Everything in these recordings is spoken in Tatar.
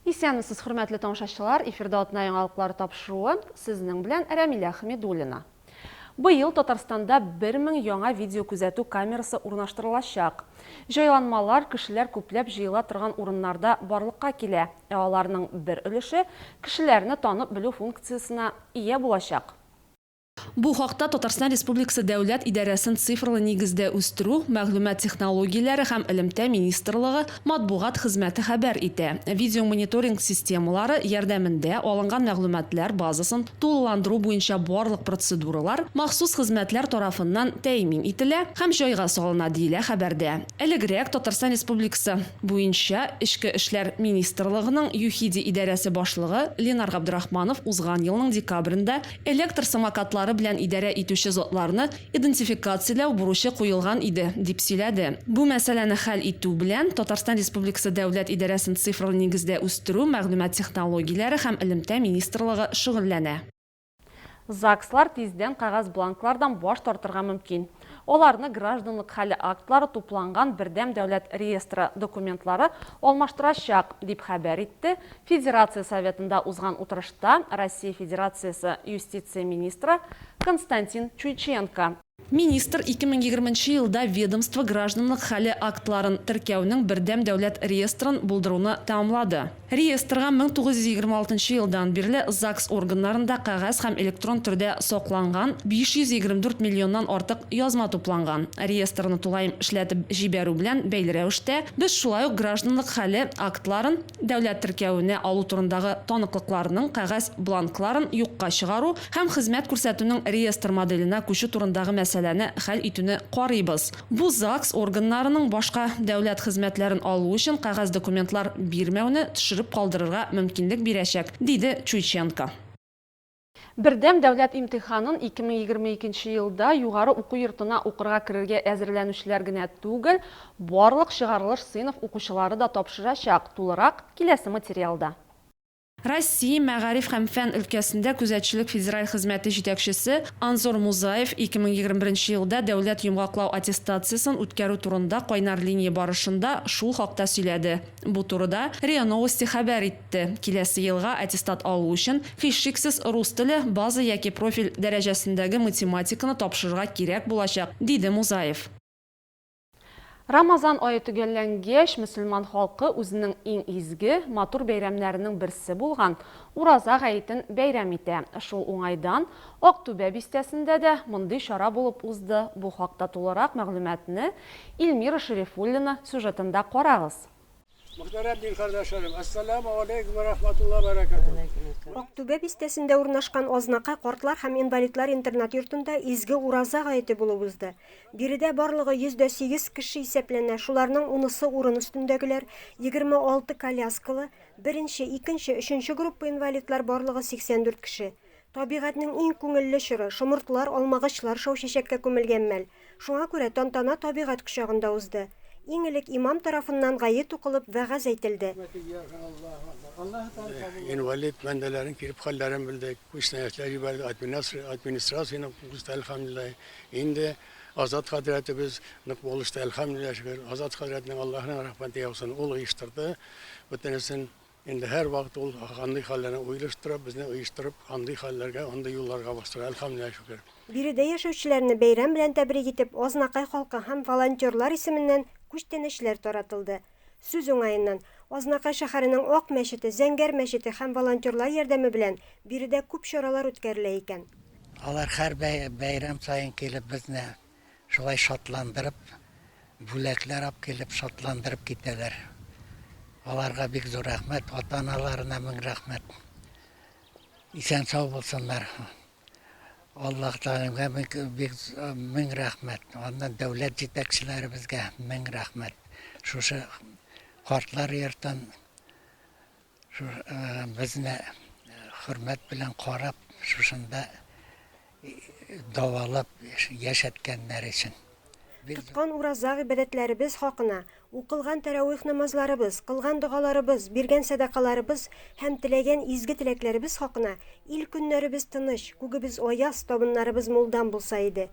Исәнмесез, хөрмәтле тамашачылар, эфирда атна яңалыклары тапшыруы сезнең белән Рәмилә Хәмидуллина. Быел Татарстанда 1000 яңа видео күзәтү камерасы урнаштырылачак. Җайланмалар кешеләр күпләп җыела торган урыннарда барлыкка килә, аларның бер өлеше кешеләрне танып белү функциясенә ия булачак. Бу хакта Татарстан Республикасы дәүләт идарәсен цифрлы нигездә үстерү, мәгълүмат технологияләре һәм элемтә министрлыгы матбугат хезмәте хәбәр итә. Видеомониторинг системалары ярдәмендә алынган мәгълүматлар базасын тулыландыру буенча барлык процедуралар махсус хезмәтләр тарафыннан тәэмин ителә һәм җайга салына диелә хәбәрдә. Элегрәк Татарстан Республикасы буенча Эчке эшләр министрлыгының ЮХИДИ идарәсе башлыгы Ленар Габдрахманов узган елның декабрендә электр самокатлары белән идарә итүче затларны идентификацияләү бурычы куелган иде, дип сөйләде. Бу мәсьәләне хәл итү белән Татарстан Республикасы дәүләт идарәсен цифрлы нигездә үстерү, мәгълүмат технологияләре һәм элемтә министрлыгы шөгыльләнә. ЗАГСлар тиздән кагаз бланклардан баш тартырга мөмкин. Оларны гражданлык хәле актлары тупланган бердәм дәүләт реестры документлары алмаштырачак, дип хәбәр итте Федерация Советында узган утырышта Россия Федерациясе юстиция министры Константин Чуйченко. Министр 2020 елда ведомство гражданлык хәле актларын теркәүнең бердәм дәүләт реестрын булдыруны тәмамлады. Реестрга 1926 елдан бирле ЗАГС органнарында кагаз һәм электрон төрдә сакланган 524 миллионнан артык язма тупланган. Реестрны тулаем эшләтеп җибәрү белән бәйле рәвештә без шулай ук гражданлык хәле актларын дәүләт теркәүенә алу турындагы таныклыкларның кагаз бланкларын юкка чыгару һәм хезмәт күрсәтүнең реестр моделенә күчү турындагы мәсьәләне хәл итүне карыйбыз. Бу ЗАГС органнарының башка дәүләт хезмәтләрен алу өчен кагаз документлар бирмәүне төшереп калдырырга мөмкинлек бирәчәк, диде Чуйченко. Бердәм дәүләт имтиханын 2022 елда югары уку йортына укырга керергә әзерләнүчеләр генә түгел, барлык чыгарылыш сыйныф укучылары да тапшырачак. Тулырак киләсе материалда. Россия мәгариф һәм фән өлкәсендә күзәтчелек федераль хезмәте җитәкчесе Анзор Музаев 2021 елда дәүләт йомгаклау аттестациясын үткәрү турында кайнар линия барышында шул хакта сөйләде. Бу турыда РИА Новости хәбәр итте. Киләсе елга аттестат алу өчен һичшиксез рус теле, база яки профиль дәрәҗәсендәге математиканы тапшырырга кирәк булачак, диде Музаев. Рамазан айы төгәлләнгәч, мөселман халкы үзенең иң изге, матур бәйрәмнәренең берсе булган Ураза гаетен бәйрәм итә. Шул уңайдан Актүбә бистәсендә дә мондый чара булып узды. Бу хакта тулырак мәгълүматны Илмира Шәрифуллина сюжетында карагыз. Ассаламу алейкум ва рахматуллаһи ва баракатуһ. Актүбә бистәсендә урнашкан Азнакай картлар һәм инвалидлар интернат йортында изге Ураза гаете булып узды. Биредә барлыгы 108 кеше исәпләнә. Шуларның 10-сы урын өстендәгеләр, 26 коляскалы, 1-нче, 2-нче, 3-нче группа инвалидлар барлыгы 84 кеше. Табигатьнең иң күңелле чоры, шомыртлар, алмагачлар шау-чәчәккә күмелгән мәл. Шуңа күрә тантана табигать кочагында узды. Иң элек имам тарафыннан гает укылып вәгазь әйтелде. Инвалид бәндәләрен килеп хәлләрен белдек, күчнәятләр җибәрде, администрацияның кушты, әлхәмдүлиллаһ. Инде Азат хәзрәтебез нык булышты, әлхәмдүлиллаһ шөкер. Азат хәзрәтнең Аллаһның рәхмәте яусын, ул оештырды. Бөтенесен инде һәр вакыт ул андый хәлләрне уйлаштырып, безне оештырып, андый хәлләргә, андый юлларга бастыра, әлхәмдүлиллаһ шөкер. Биредә яшәүчеләрне бәйрәм белән тәбрик итеп, Азнакай халкы һәм волонтерлар исеменнән күчтәнәчләр таратылды. Сүз уңаеннан Азнакай шәһәренең Ак мәчете, Зәңгәр мәчете һәм волонтерлар ярдәме белән биредә күп чаралар үткәрелә икән. Алар һәр бәйрәм сайын килеп безне шулай шатландырып, бүләкләр алып килеп шатландырып китәләр. Аларга бик зур рәхмәт, ата-аналарына мең рәхмәт. Исән сау булсыннар. Аллаһ Тәгаләгә бик мең рәхмәт. Аннан дәүләт җитәкчеләребезгә мең рәхмәт. Шушы картлар йортын безне хөрмәт белән карап, шушында давалап яшәткәннәр өчен. Тоткан Ураза гыйбадәтләребез хакына, укылган тәравих намазларыбыз, кылган дугаларыбыз, биргән садакаларыбыз һәм теләгән изге теләкләребез хакына ил көннәребез тыныч, күгебез аяз, табыннарыбыз мулдан булса иде.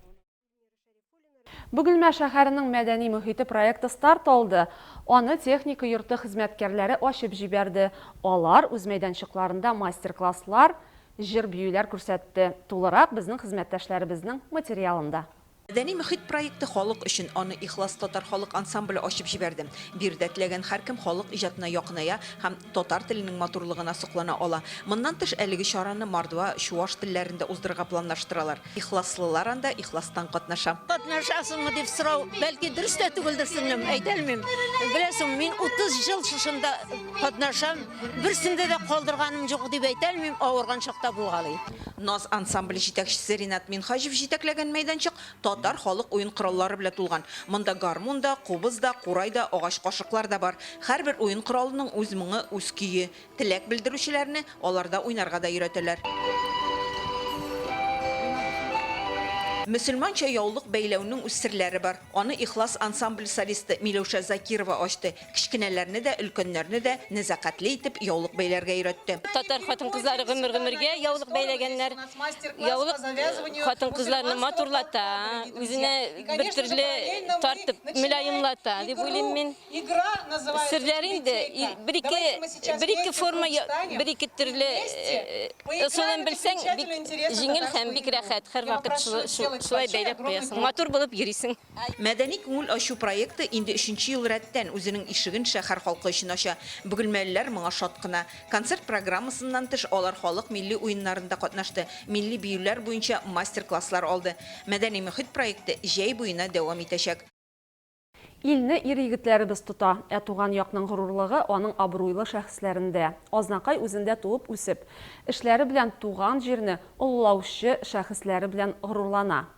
Бөгелмә шәһәренең мәдәни мөхите проекты старт алды. Аны техника йорты хезмәткәрләре ачып җибәрде. Алар үз мәйданчыкларында мастер-класслар, җыр биюләр күрсәтте. Тулырак безнең хезмәттәшләребезнең материалында. Мәдәни мөхит проекты халык өчен аны Ихлас татар халык ансамбле ачып җибәрде. Бирдә теләгән һәркем халык иҗатына якыная һәм татар теленең матурлыгына соклана ала. Моннан тыш әлеге чараны Мордва, Чуаш телләрендә уздырырга планлаштыралар. Ихласлылар анда ихластан катнаша. Катнашасыңмы дип сорау, бәлки дөрес тә түгелдер сеңлем, әйтәлмим. Беләсең, мин 30 ел шушында катнашам, берсендә дә калдырганым юк дип әйтәлмим, авырган чакта булгалый. Наз ансамбле җитәкчесе Ринат Минхаҗев җитәкләгән мәйданчык татар халык уен кораллары белән тулган. Монда гармунда, кубызда, курайда, агач кашыклар да бар. Һәрбер уен коралының үз моңы, үз көе. Теләк белдерүчеләрне аларда уйнарга да өйрәтәләр. Мөселманча яулык бәйләүнең үз серләре бар. Аны Ихлас ансамбль солисты Миләүшә Закирова ачты. Кичкенәләрне дә, өлкәннәрне дә нәзакәтле итеп яулык бәйләргә өйрәтте. Татар хатын-кызлары гомер-гомергә яулык бәйләгәннәр. Яулык хатын-кызларны матурлата, үзенә бер төрле тартып, мөлаемлата дип уйлыйм мин. Серләр инде бер-ике форма, бер-ике төрле солын белсәң, бик җиңел һәм бик рәхәт. Һәр вакыт шулай бәйләп куясың. Матур булып йөрисең. Мәдәни күңел ачу проекты инде 3нче ел рәттән үзенең ишеген шәһәр халкы өчен ача. Бөгелмәлеләр моңа шат кына. Концерт программасыннан тыш алар халык милли уеннарында катнашты. Милли биюләр буенча мастер-класслар алды. Мәдәни мөхит проекты җәй буена дәвам итәчәк. Илне ир-егетләребез тота. Туган якның горурлыгы аның абруйлы шәхесләрендә. Азнакай үзендә туып үсеп, эшләре белән туган җирне олылаучы шәхесләре белән горурлана.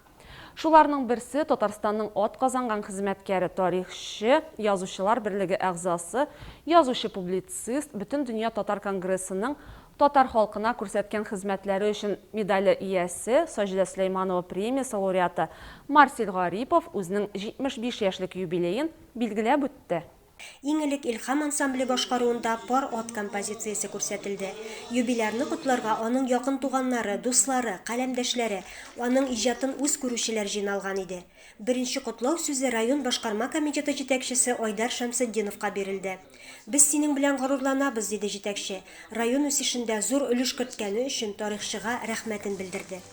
Шуларның берсе Татарстанның ат казанган хезмәткәре, тарихчы, язучылар берлеге әгъзасы, язучы-публицист, Бөтен дөнья татар конгрессының татар халкына күрсәткән хезмәтләре өчен медале иясе, Саҗидә Сөләйманова премиясе лауреаты Марсель Гарипов үзенең 75 яшьлек юбилеен билгеләп үтте. Иң элек Илһам ансамбле башкаруында пар ат композициясе күрсәтелде. Юбилярны котларга аның якын туганнары, дуслары, каләмдәшләре, аның иҗатын үз күрүчеләр җыйналган иде. Беренче котлау сүзе район башкарма комитеты җитәкчесе Айдар Шәмсетдиновка бирелде. Без синең белән горурланабыз, диде җитәкче. Район үсешендә зур өлеш керткәне өчен тарихчыга рәхмәтен белдерде.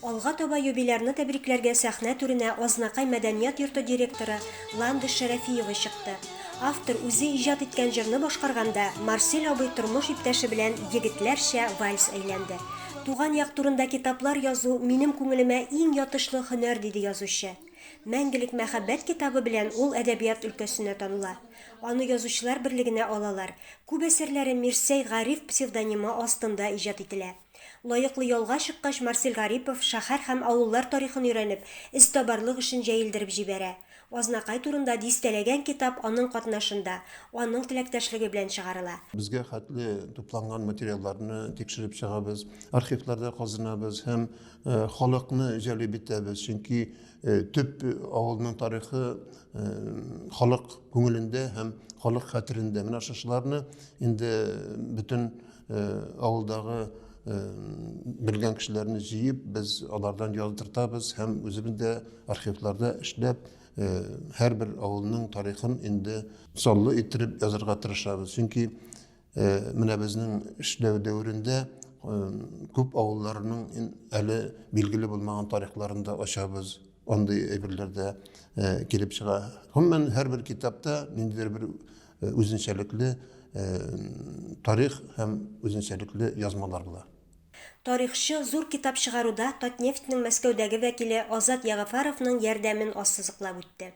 Алга таба юбилярны тәбрикләргә сәхнә түренә Азнакай мәдәният йорты директоры Ландыш Шәрәфиева чыкты. Автор үзе иҗат иткән җырны башкарганда Марсель абый тормыш иптәше белән егетләрчә вальс әйләнде. Туган як турында китаплар язу минем күңелемә иң ятышлы һөнәр, диде язучы. Мәңгелек мәхәббәт китабы белән ул әдәбият өлкәсенә таныла. Аны язучылар берлегенә алалар. Күп әсәрләре Мирсәй Гариф псевдонимы астында иҗат ителә. Лаеклы ялга чыккач, Марсель Гарипов шәһәр һәм авыллар тарихын өйрәнеп, истабарлык эшен җәелдереп җибәрә. Азнакай турында дистәләгән китап аның катнашында, аның теләктәшлеге белән чыгарыла. Безгә хәтле тупланган материалларны тикшереп чыгабыз, архивларда казынабыз һәм халыкны җәлеп итәбез, чөнки төп авылның тарихы халык күңелендә һәм халык хәтерендә. Менә шуларны инде бөтен авылдагы белгән кешеләрне җыеп, без алардан яздыртабыз һәм үзебездә архивларда эшләп һәрбер авылның тарихын инде саллы иттереп язарга тырышабыз. Чөнки менә безнең эшләү дәверендә күп авылларның әле билгеле булмаган тарихларында ачабыз. Андый әйберләрдә килеп чыга. Гомумән һәрбер китапта ниндидер бер үзенчәлекле тарих һәм үзенчәлекле язмалар була. Тарихчы зур китап чыгаруда Татнефтьнең Мәскәүдәге вәкиле Азат Ягъфаровның ярдәмен ассызыклап үтте.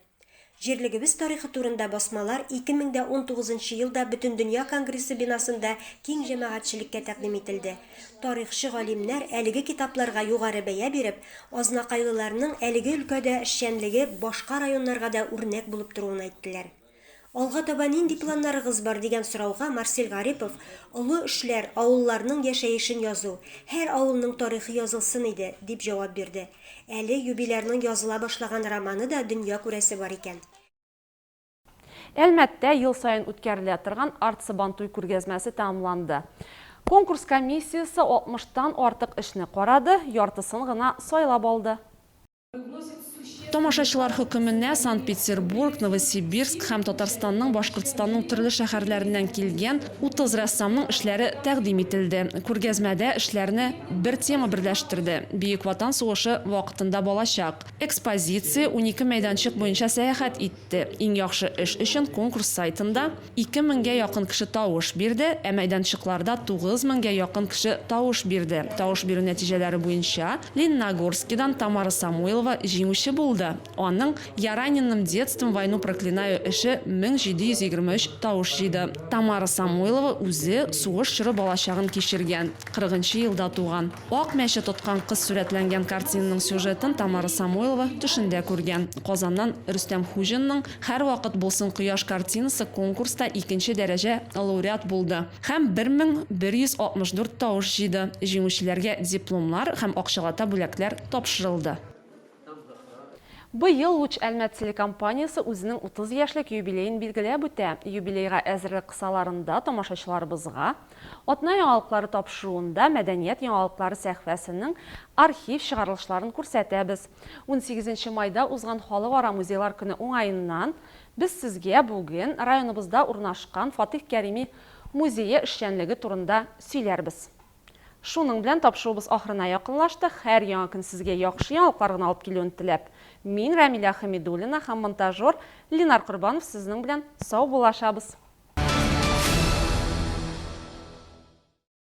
Җирлегебез тарихы турында басмалар 2019 елда Бөтен дөнья конгрессы бинасында киң җәмәгатьчелеккә тәкъдим ителде. Тарихчы галимнәр әлеге китапларга югары бәя биреп, азнакайлыларның әлеге өлкәдә эшчәнлеге башка районнарга да үрнәк булып торуын әйттеләр. Алга таба нинди планнарыгыз бар дигән сорауга Марсель Гарипов олы эшләр, авылларның яшәешен язу, һәр авылның тарихы язылсын иде, дип җавап бирде. Әле юбилярның языла башлаган романы да дөнья күрәсе бар икән. Әлмәттә ел сайын үткәрелә торган Артсы Бантуй күргәзмәсе тәмамланды. Конкурс комиссиясе 60-тан артык эшне карады, яртысын гына сайлап алды. Тамашачылар хөкеменә Санкт-Петербург, Новосибирск һәм Татарстанның, Башкортстанның төрле шәһәрләреннән килгән 30 рәссамның эшләре тәкъдим ителде. Күргәзмәдә эшләрне бер тема берләштерде. Бөек Ватан сугышы вакытында балачак. Экспозиция 12 мәйданчык буенча сәяхәт итте. Иң яхшы эш өчен конкурс сайтында 2000-гә якын кеше тавыш бирде, ә мәйданчыкларда 9000-гә якын кеше тавыш бирде. Тавыш бирү нәтиҗәләре буенча Лениногорскидан Тамара Самойлова җиңүче булды. Аның «Я раненым детством войну проклинаю» эше 1723 тавыш җыйды. Тамара Самойлова үзе сугыш чоры балачагын кичергән, 40-нчы елда туган. Ак мәче тоткан кыз сурәтләнгән картинаның сюжетын Тамара Самойлова төшендә күргән. Казаннан Рөстәм Хуҗинның «Һәр вакыт булсын кояш» картинасы конкурста 2-нче дәрәҗә лауреат булды һәм 1164 тавыш җыйды. Җиңүчеләргә дипломнар һәм акчалата бүләкләр тапшырылды. Быел Луч Әлмәт телекомпаниясы үзенең 30 яшьлек юбилейын билгеләп үтә. Юбилейга әзерлек кысаларында тамашачыларыбызга атна яңалыклары тапшыруында мәдәният яңалыклары сәхифәсенең архив чыгарылышларын күрсәтәбез. 18 майда узган Халыкара музейлар көне уңаеннан без сезгә бүген районыбызда урнашкан Фатих Кәрими музее эшчәнлеге турында сөйләрбез. Шуның белән тапшырубыз ахырына якынлашты. Һәр яңа көн сезгә яхшы яңалыклар алып килүен теләп, мин Рамиля Хамидуллина һәм монтажер Ленар Корбанов сезнең белән сау булашабыз.